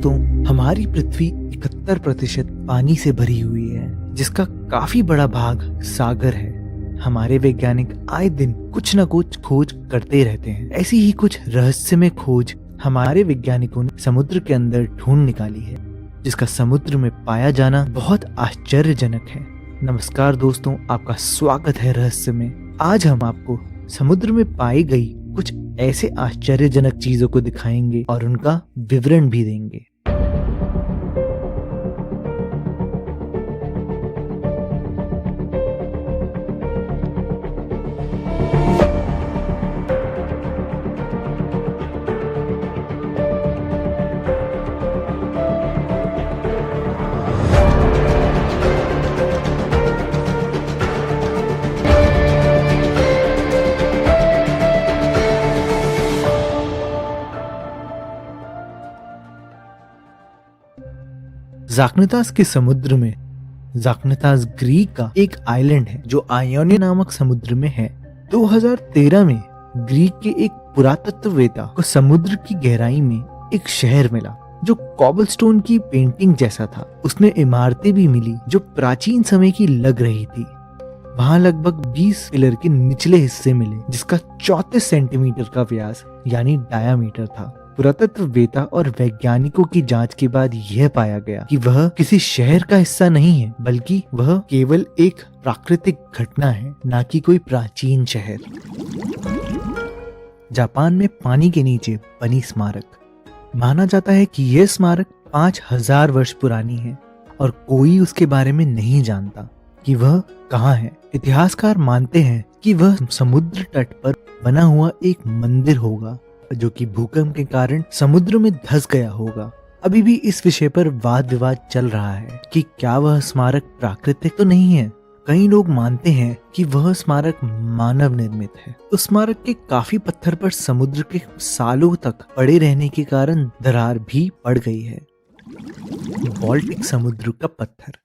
दोस्तों, हमारी पृथ्वी 71% पानी से भरी हुई है, जिसका काफी बड़ा भाग सागर है। हमारे वैज्ञानिक आए दिन कुछ न कुछ खोज करते रहते हैं। ऐसी ही कुछ रहस्यमय खोज हमारे वैज्ञानिकों ने समुद्र के अंदर ढूंढ निकाली है, जिसका समुद्र में पाया जाना बहुत आश्चर्यजनक है। नमस्कार दोस्तों, आपका स्वागत है रहस्य में। आज हम आपको समुद्र में पाई गई कुछ ऐसे आश्चर्यजनक चीजों को दिखाएंगे और उनका विवरण भी देंगे। ज़ाग्रतास के समुद्र में ज़ाग्रतास ग्रीक का एक आइलैंड है जो आयोनिया नामक समुद्र में है। 2013 में ग्रीक के एक पुरातत्ववेत्ता को समुद्र की गहराई में एक शहर मिला जो कॉबलस्टोन की पेंटिंग जैसा था। उसमें इमारतें भी मिली जो प्राचीन समय की लग रही थी। वहाँ लगभग 20 पिलर के निचले हिस्से मिले जिसका 34 सेंटीमीटर का व्यास यानी डायामीटर था। पुरातत्ववेत्ता और वैज्ञानिकों की जांच के बाद यह पाया गया कि वह किसी शहर का हिस्सा नहीं है, बल्कि वह केवल एक प्राकृतिक घटना है, न कि कोई प्राचीन शहर। जापान में पानी के नीचे बनी स्मारक। माना जाता है कि यह स्मारक 5000 वर्ष पुरानी है और कोई उसके बारे में नहीं जानता कि वह कहाँ है। इतिहासकार मानते हैं कि वह समुद्र तट पर बना हुआ एक मंदिर होगा जो कि भूकंप के कारण समुद्र में धंस गया होगा। अभी भी इस विषय पर वाद विवाद चल रहा है कि क्या वह स्मारक प्राकृतिक तो नहीं है। कई लोग मानते हैं कि वह स्मारक मानव निर्मित है। उस स्मारक के काफी पत्थर पर समुद्र के सालों तक पड़े रहने के कारण दरार भी पड़ गई है। बाल्टिक समुद्र का पत्थर।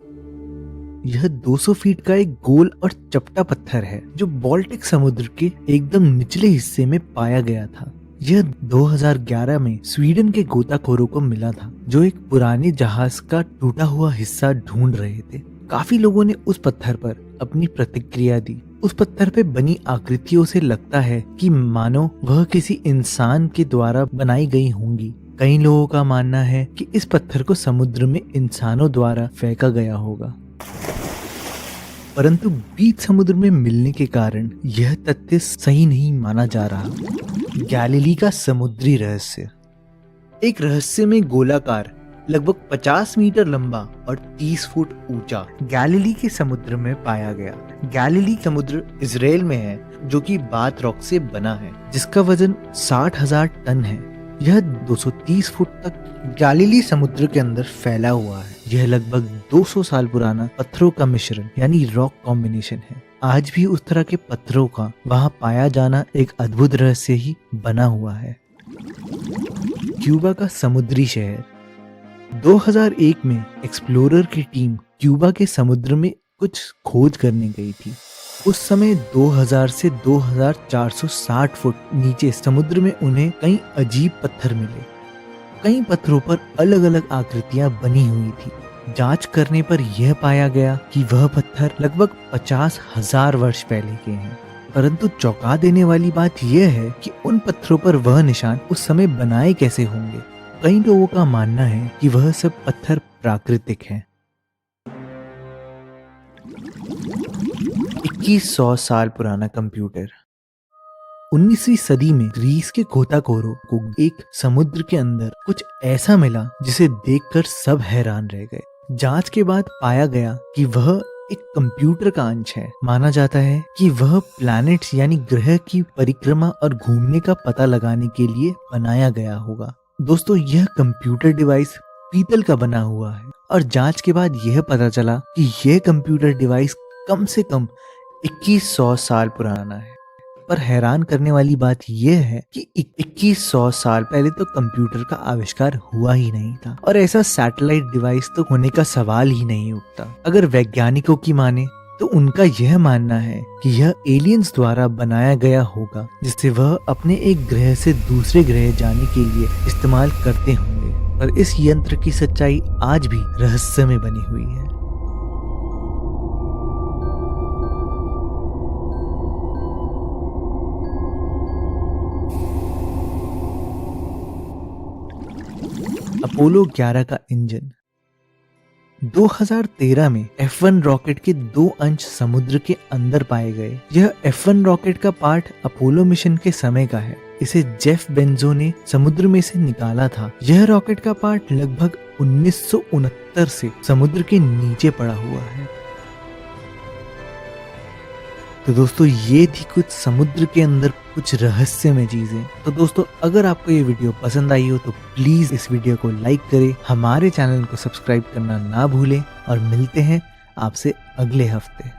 यह 200 फीट का एक गोल और चपटा पत्थर है जो बाल्टिक समुद्र के एकदम निचले हिस्से में पाया गया था। यह 2011 में स्वीडन के गोताखोरों को मिला था जो एक पुराने जहाज का टूटा हुआ हिस्सा ढूंढ रहे थे। काफी लोगों ने उस पत्थर पर अपनी प्रतिक्रिया दी। उस पत्थर पे बनी आकृतियों से लगता है कि मानो वह किसी इंसान के द्वारा बनाई गई होंगी। कई लोगों का मानना है कि इस पत्थर को समुद्र में इंसानों द्वारा फेंका गया होगा, परंतु बीच समुद्र में मिलने के कारण यह तथ्य सही नहीं माना जा रहा। गैलीली का समुद्री रहस्य। एक रहस्यमय गोलाकार लगभग 50 मीटर लंबा और 30 फुट ऊंचा गैलीली के समुद्र में पाया गया। गैलीली समुद्र इजराइल में है जो कि बाथ रॉक से बना है, जिसका वजन 60,000 टन है। यह 230 फुट तक गैलीली समुद्र के अंदर फैला हुआ है। यह लगभग 200 साल पुराना पत्थरों का मिश्रण यानी रॉक कॉम्बिनेशन है। आज भी उस तरह के पत्थरों का वहां पाया जाना एक अद्भुत रहस्य ही बना हुआ है। क्यूबा का समुद्री शहर। 2001 में एक्सप्लोरर की टीम क्यूबा के समुद्र में कुछ खोज करने गई थी। उस समय 2000 से 2460 फुट नीचे समुद्र में उन्हें कई अजीब पत्थर मिले। कई पत्थरों पर अलग अलग आकृतियां बनी हुई थी। जांच करने पर यह पाया गया कि वह पत्थर लगभग 50,000 वर्ष पहले के हैं। परंतु चौंका देने वाली बात यह है कि उन पत्थरों पर वह निशान उस समय बनाए कैसे होंगे। कई लोगों का मानना है कि वह सब पत्थर प्राकृतिक हैं। 2100 साल पुराना कंप्यूटर। 19वीं सदी में ग्रीस के गोताखोरों को एक समुद्र के अंदर कुछ ऐसा मिला जिसे देखकर सब हैरान रह गए। जांच के बाद पाया गया कि वह एक कंप्यूटर का अंश है। माना जाता है कि वह प्लैनेट्स यानी ग्रह की परिक्रमा और घूमने का पता लगाने के लिए बनाया गया होगा। दोस्तों, यह कंप्यूटर डिवाइस पीतल का बना हुआ है और जांच के बाद यह पता चला कि यह कंप्यूटर डिवाइस कम से कम 2100 साल पुराना है। पर हैरान करने वाली बात यह है कि 2100 साल पहले तो कंप्यूटर का आविष्कार हुआ ही नहीं था और ऐसा सैटेलाइट डिवाइस तो होने का सवाल ही नहीं उठता। अगर वैज्ञानिकों की माने तो उनका यह मानना है कि यह एलियंस द्वारा बनाया गया होगा जिससे वह अपने एक ग्रह से दूसरे ग्रह जाने के लिए इस्तेमाल करते होंगे। पर इस यंत्र की सच्चाई आज भी रहस्य में बनी हुई है। अपोलो 11 का इंजन। 2013 में F1 रॉकेट के 2 अंश समुद्र के अंदर पाए गए। यह F1 रॉकेट का पार्ट अपोलो मिशन के समय का है। इसे जेफ बेंजो ने समुद्र में से निकाला था। यह रॉकेट का पार्ट लगभग 1969 से समुद्र के नीचे पड़ा हुआ है। तो दोस्तों ये थी कुछ समुद्र के अंदर कुछ रहस्यमय चीजें। तो दोस्तों अगर आपको ये वीडियो पसंद आई हो तो प्लीज इस वीडियो को लाइक करें, हमारे चैनल को सब्सक्राइब करना ना भूलें और मिलते हैं आपसे अगले हफ्ते।